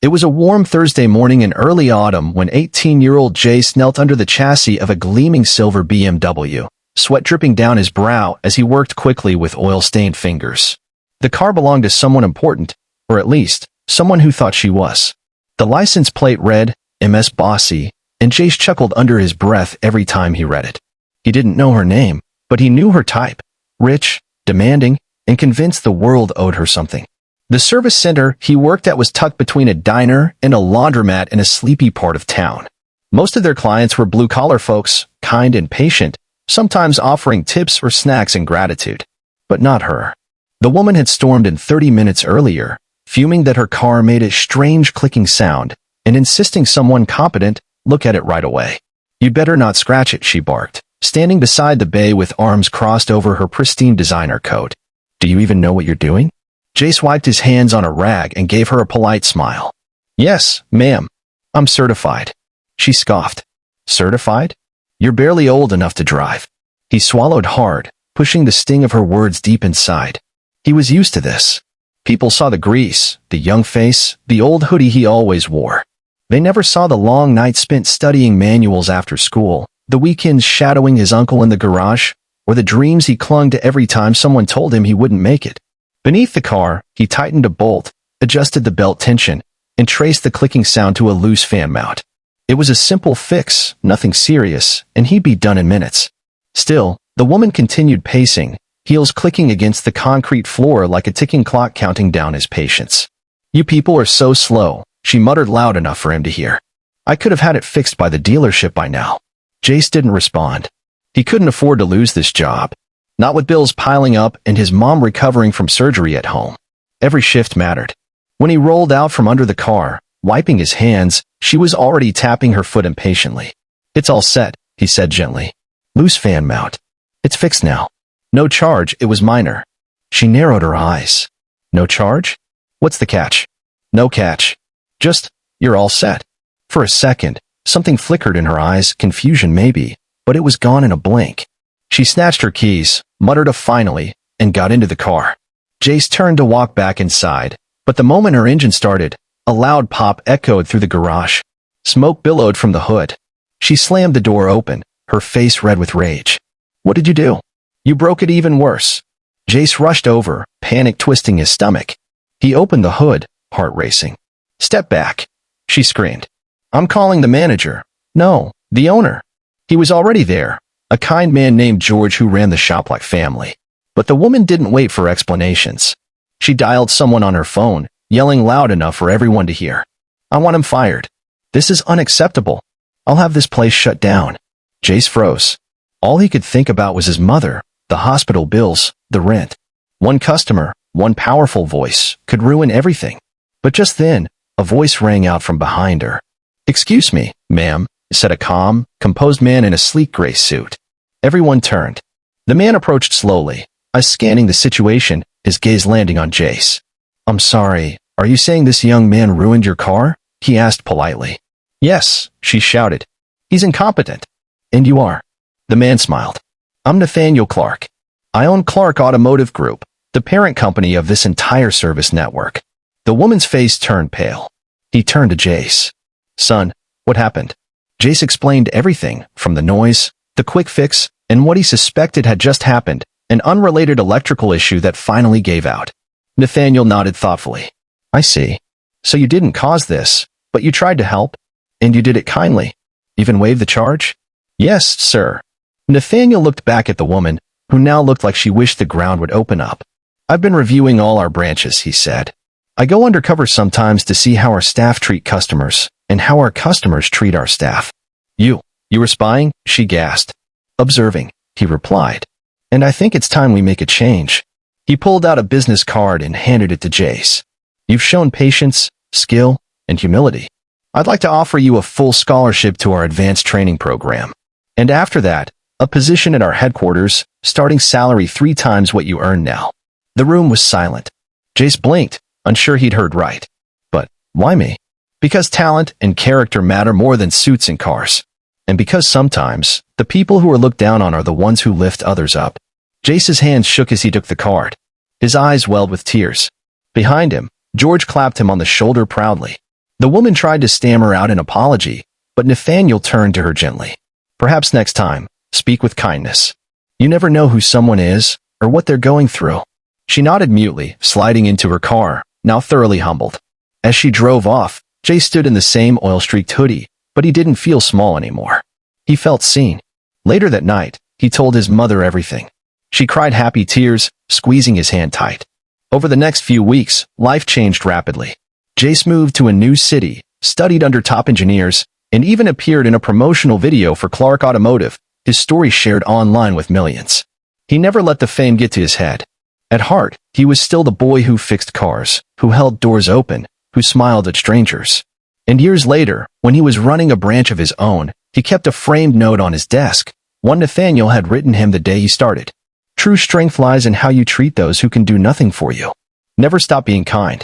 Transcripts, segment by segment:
It was a warm Thursday morning in early autumn when 18-year-old Jace knelt under the chassis of a gleaming silver BMW, sweat dripping down his brow as he worked quickly with oil-stained fingers. The car belonged to someone important, or at least, someone who thought she was. The license plate read, MS Bossy, and Jace chuckled under his breath every time he read it. He didn't know her name, but he knew her type: rich, demanding, and convinced the world owed her something. The service center he worked at was tucked between a diner and a laundromat in a sleepy part of town. Most of their clients were blue-collar folks, kind and patient, sometimes offering tips or snacks in gratitude. But not her. The woman had stormed in 30 minutes earlier, fuming that her car made a strange clicking sound, and insisting someone competent look at it right away. "You'd better not scratch it," she barked, standing beside the bay with arms crossed over her pristine designer coat. "Do you even know what you're doing?" Jace wiped his hands on a rag and gave her a polite smile. "Yes, ma'am. I'm certified." She scoffed. "Certified? You're barely old enough to drive." He swallowed hard, pushing the sting of her words deep inside. He was used to this. People saw the grease, the young face, the old hoodie he always wore. They never saw the long nights spent studying manuals after school, the weekends shadowing his uncle in the garage, or the dreams he clung to every time someone told him he wouldn't make it. Beneath the car, he tightened a bolt, adjusted the belt tension, and traced the clicking sound to a loose fan mount. It was a simple fix, nothing serious, and he'd be done in minutes. Still, the woman continued pacing, heels clicking against the concrete floor like a ticking clock counting down his patience. "You people are so slow," she muttered loud enough for him to hear. "I could have had it fixed by the dealership by now." Jace didn't respond. He couldn't afford to lose this job. Not with bills piling up and his mom recovering from surgery at home. Every shift mattered. When he rolled out from under the car, wiping his hands, she was already tapping her foot impatiently. "It's all set," he said gently. "Loose fan mount. It's fixed now. No charge, it was minor." She narrowed her eyes. "No charge? What's the catch?" "No catch. Just, you're all set." For a second, something flickered in her eyes, confusion maybe, but it was gone in a blink. She snatched her keys, muttered a finally, and got into the car. Jace turned to walk back inside, but the moment her engine started, a loud pop echoed through the garage. Smoke billowed from the hood. She slammed the door open, her face red with rage. "What did you do? You broke it even worse." Jace rushed over, panic twisting his stomach. He opened the hood, heart racing. "Step back," she screamed. "I'm calling the manager." "No, the owner." He was already there, a kind man named George who ran the shop like family. But the woman didn't wait for explanations. She dialed someone on her phone, yelling loud enough for everyone to hear. "I want him fired. This is unacceptable. I'll have this place shut down." Jace froze. All he could think about was his mother, the hospital bills, the rent. One customer, one powerful voice, could ruin everything. But just then, a voice rang out from behind her. "Excuse me, ma'am," said a calm, composed man in a sleek gray suit. Everyone turned. The man approached slowly, eyes scanning the situation, his gaze landing on Jace. "I'm sorry, are you saying this young man ruined your car?" he asked politely. "Yes," she shouted. "He's incompetent." "And you are?" The man smiled. "I'm Nathaniel Clark. I own Clark Automotive Group, the parent company of this entire service network." The woman's face turned pale. He turned to Jace. "Son, what happened?" Jace explained everything, from the noise, the quick fix, and what he suspected had just happened, an unrelated electrical issue that finally gave out. Nathaniel nodded thoughtfully. "I see. So you didn't cause this, but you tried to help? And you did it kindly? Even waived the charge?" "Yes, sir." Nathaniel looked back at the woman, who now looked like she wished the ground would open up. "I've been reviewing all our branches," he said. "I go undercover sometimes to see how our staff treat customers, and how our customers treat our staff." You were spying?" she gasped. "Observing," he replied. "And I think it's time we make a change." He pulled out a business card and handed it to Jace. "You've shown patience, skill, and humility. I'd like to offer you a full scholarship to our advanced training program. And after that, a position at our headquarters, starting salary 3 times what you earn now." The room was silent. Jace blinked, unsure he'd heard right. "But why me?" "Because talent and character matter more than suits and cars. And because sometimes, the people who are looked down on are the ones who lift others up." Jace's hands shook as he took the card. His eyes welled with tears. Behind him, George clapped him on the shoulder proudly. The woman tried to stammer out an apology, but Nathaniel turned to her gently. Perhaps next time, speak with kindness. You never know who someone is or what they're going through. She nodded mutely, sliding into her car, now thoroughly humbled. As she drove off, Jay stood in the same oil-streaked hoodie, but he didn't feel small anymore. He felt seen. Later that night, he told his mother everything. She cried happy tears, squeezing his hand tight. Over the next few weeks, life changed rapidly. Jace moved to a new city, studied under top engineers, and even appeared in a promotional video for Clark Automotive, his story shared online with millions. He never let the fame get to his head. At heart, he was still the boy who fixed cars, who held doors open, who smiled at strangers. And years later, when he was running a branch of his own, he kept a framed note on his desk, one Nathaniel had written him the day he started. True strength lies in how you treat those who can do nothing for you. Never stop being kind.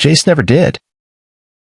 Jace never did.